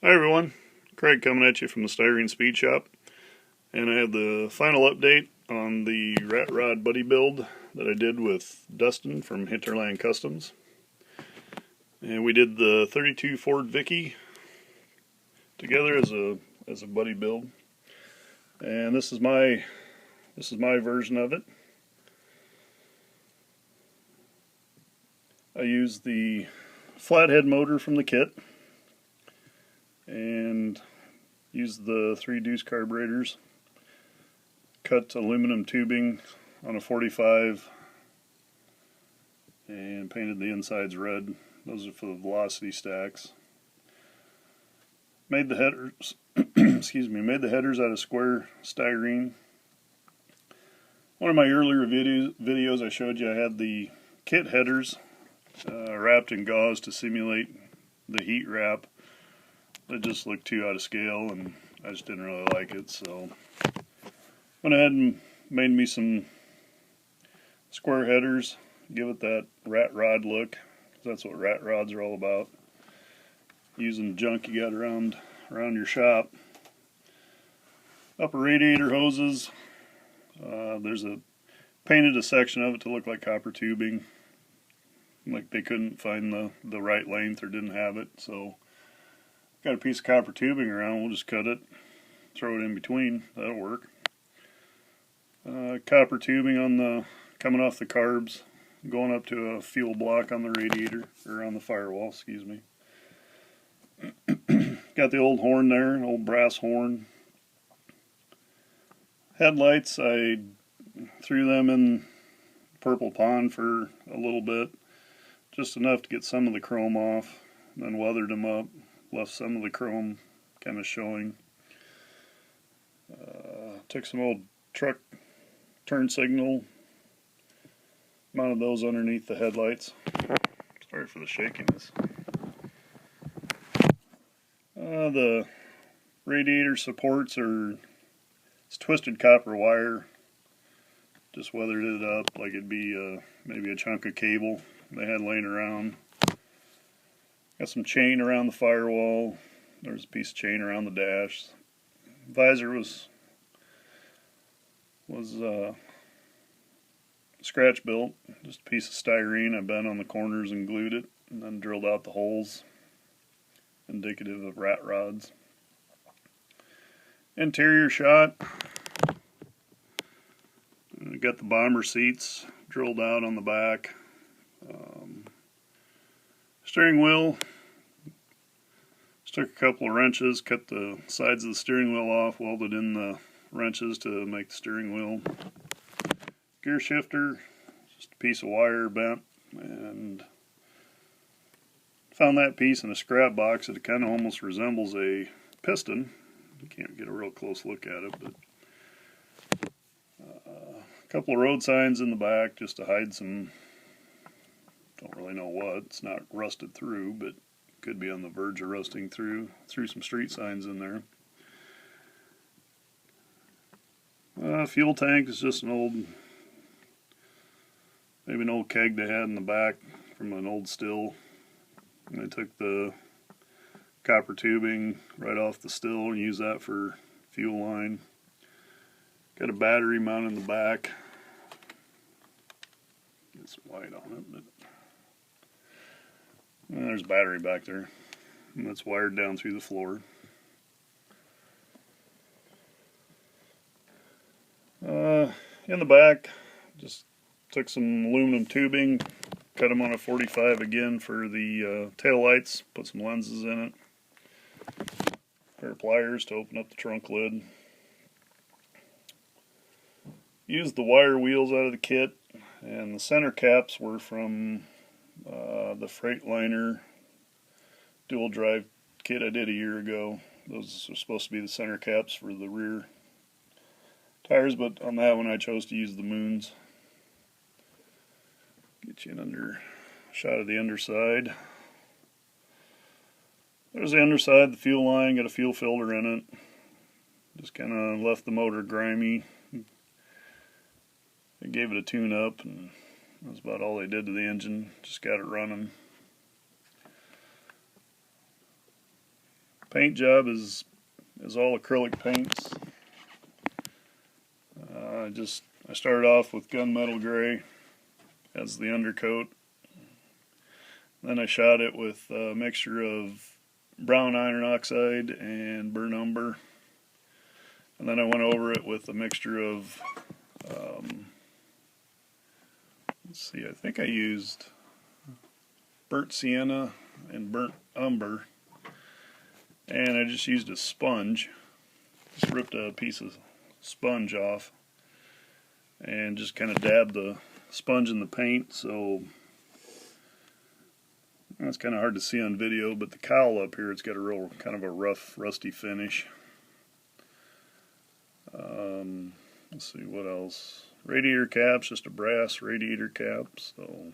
Hi everyone, Craig coming at you from the Styrene Speed Shop, and I have the final update on the rat rod buddy build that I did with Dustin from Hinterland Customs. And we did the 32 Ford Vicky together as a buddy build, and this is my version of it. I used the flathead motor from the kit and used the 3 deuce carburetors, cut aluminum tubing on a 45 and painted the insides red. Those are for the velocity stacks. Made the headers made the headers out of square styrene. One of my earlier videos I showed you I had the kit headers wrapped in gauze to simulate the heat wrap. It just looked too out of scale and I just didn't really like it, so went ahead and made me some square headers, give it that rat rod look. That's what rat rods are all about, using junk you got around your shop. Upper radiator hoses, there's painted a section of it to look like copper tubing, like they couldn't find the right length or didn't have it, so got a piece of copper tubing around, we'll just cut it, throw it in between, that'll work. Copper tubing on the coming off the carbs, going up to a fuel block on the radiator, or on the firewall, excuse me. Got the old horn there, an old brass horn. Headlights, I threw them in purple pond for a little bit, just enough to get some of the chrome off, then weathered them up, left some of the chrome kind of showing. Took some old truck turn signal, mounted those underneath the headlights. Sorry for the shakiness. The radiator supports it's twisted copper wire. Just weathered it up like it'd be maybe a chunk of cable they had laying around. Got some chain around the firewall. There's a piece of chain around the dash. Visor was scratch built, just a piece of styrene I bent on the corners and glued it, and then drilled out the holes, indicative of rat rods. Interior shot. Got the bomber seats drilled out on the back. Steering wheel, just took a couple of wrenches, cut the sides of the steering wheel off, welded in the wrenches to make the steering wheel. Gear shifter, just a piece of wire bent, and found that piece in a scrap box. It kind of almost resembles a piston. You can't get a real close look at it, but a couple of road signs in the back just to hide some, don't really know what, it's not rusted through, but could be on the verge of rusting through. Threw some street signs in there. Fuel tank is just maybe an old keg they had in the back from an old still. And they took the copper tubing right off the still and used that for fuel line. Got a battery mounted in the back. Get some light on it, but there's a battery back there. And that's wired down through the floor. In the back, just took some aluminum tubing, cut them on a 45 again for the tail lights, put some lenses in it. A pair of pliers to open up the trunk lid. Used the wire wheels out of the kit, and the center caps were from the Freightliner dual drive kit I did a year ago. Those are supposed to be the center caps for the rear tires, but on that one I chose to use the moons. Get you an shot of the underside. There's the underside, the fuel line, got a fuel filter in it. Just kind of left the motor grimy. I gave it a tune up, and that's about all they did to the engine. Just got it running. paint job is all acrylic paints. I started off with gunmetal gray as the undercoat. Then I shot it with a mixture of brown iron oxide and burnt umber. And then I went over it with a mixture of, let's see, I think I used burnt sienna and burnt umber. And I just used a sponge. Just ripped a piece of sponge off and just kind of dabbed the sponge in the paint. So it's kind of hard to see on video, but the cowl up here, it's got a real kind of a rough, rusty finish. Let's see what else. Radiator caps, just a brass radiator cap. So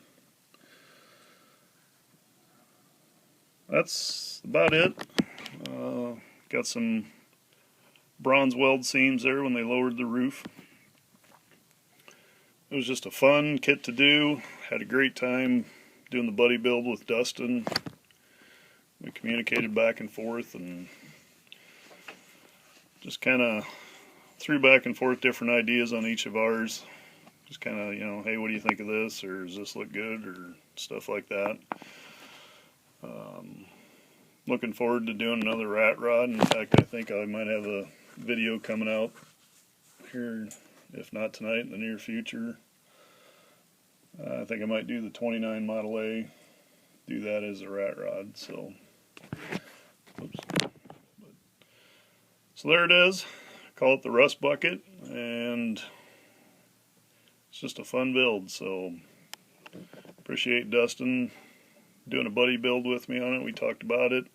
that's about it. Got some bronze weld seams there when they lowered the roof. It was just a fun kit to do. Had a great time doing the buddy build with Dustin. We communicated back and forth and just kind of threw back and forth different ideas on each of ours. Just kind of, you know, hey, what do you think of this? Or does this look good? Or stuff like that. Looking forward to doing another rat rod. In fact, I think I might have a video coming out here, if not tonight, in the near future. I think I might do the 29 Model A, do that as a rat rod. So, oops. So there it is. Call it the Rust Bucket, and it's just a fun build. So appreciate Dustin doing a buddy build with me on it. We talked about it.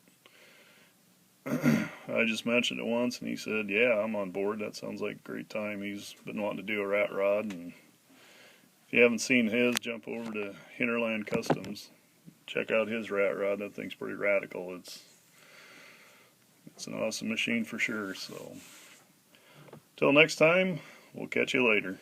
I just mentioned it once, and he said, yeah, I'm on board. That sounds like a great time. He's been wanting to do a rat rod, and if you haven't seen his, jump over to Hinterland Customs. Check out his rat rod. That thing's pretty radical. It's an awesome machine for sure. So, till next time, we'll catch you later.